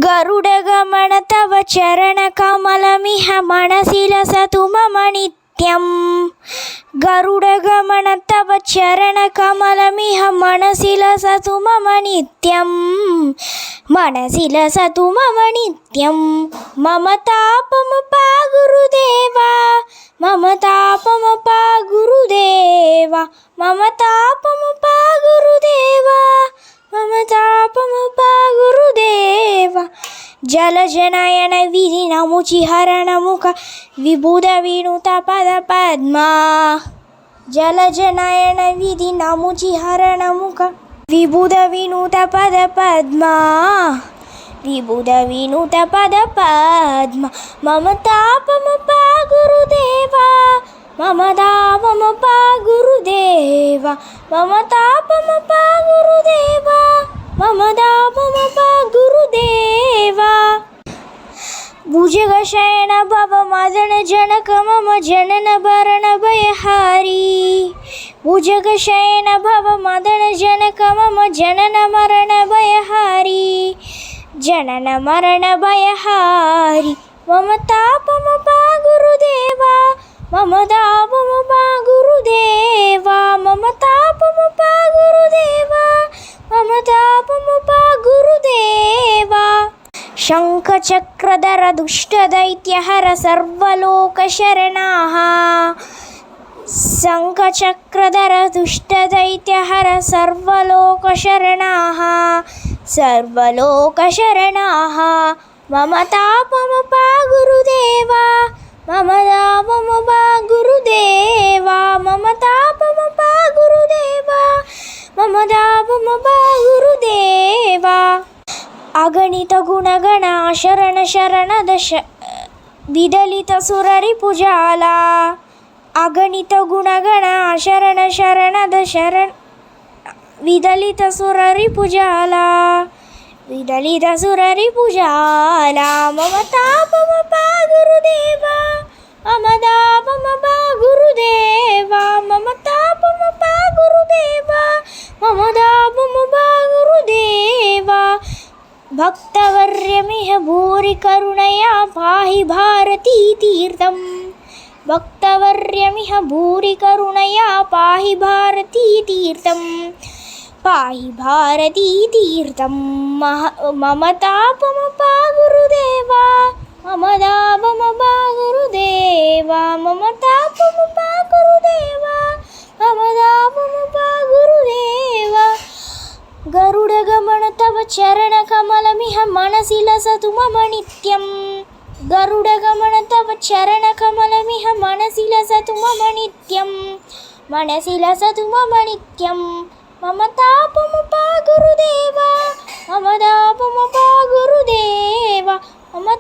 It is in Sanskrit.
गरुडगमन तव चरणकमलमिह मनसि लसतु मम नित्यं। गरुडगमन तव चरणकमलमिह मनसि लसतु मम नित्यं। मनसि लसतु मम नित्यं। मम तापमपा गुरुदेवा, मम तापमपा गुरुदेवा, मम तापमपा गुरुदेवा, मम तापमपा गुरुदेवा। जलजनयन विधिनमुचिहरणमुख विबुधविनुतपदपद्मा। जलजनयन विधिनमुचिहरणमुख विबुधविनुतपदपद्मा। विबुधविनुतपदपद्मा। मम तापमपा गुरुदेवा, मम तापमपा गुरुदेवा, मम तापमपा गुरुदेवा, मम तापमपा गुरुदेवा। भुजगशयन भव मदन जनक मम जनन भरण भयहारी। भुजगशयन भव मदन जनक मम जनन मरण भयहारी। जनन मरण भयहारी। मम तापमपा गुरुदेवा, मम तापमपा गुरुदेवा, मम तापमपा गुरुदेवा, मम तापमपा गुरुदेवा। शङ्खचक्रधर दुष्टदैत्यहर सर्वलोकशरणाः। शङ्खचक्रधर दुष्टदैत्यहर सर्वलोकशरणाः। सर्वलोकशरणाः। मम तापमपा गुरुदेवा, मम तापमपा गुरुदेवा, मम तापमपा गुरुदेवा, मम तापमपा गुरुदेवा। अगणित गुणगण शरण शरणद विदलित सुररिपुजाला। अगणित गुणगण शरण शरणद विदलित सुररिपुजाला। विदलित सुररिपुजाला। मम तापमपा गुरुदेवा, मम तापमपा गुरुदेवा, मम तापमपा गुरुदेवा, मम तापमपा गुरुदेवा। भक्तवर्यमिह भूरि करुणया पाहि भारती तीर्थं। भक्तवर्यमिह भूरि करुणया पाहि भारती तीर्थं। पाहि भारती तीर्थं। मम तापमपा गुरुदेवा, मम तापमपा गुरुदेवा, मम तापमपा गुरुदेवा, मम तापमपा गुरुदेवा। गरुडगमन तव चरणकमलमिह मनसि लसतु मम नित्यं। गरुडगमन तव चरणकमलमिह मनसि लसतु मम नित्यं। मनसि लसतु मम नित्यं। मम तापमपा गुरुदेवा, मम तापमपा गुरुदेवा, मम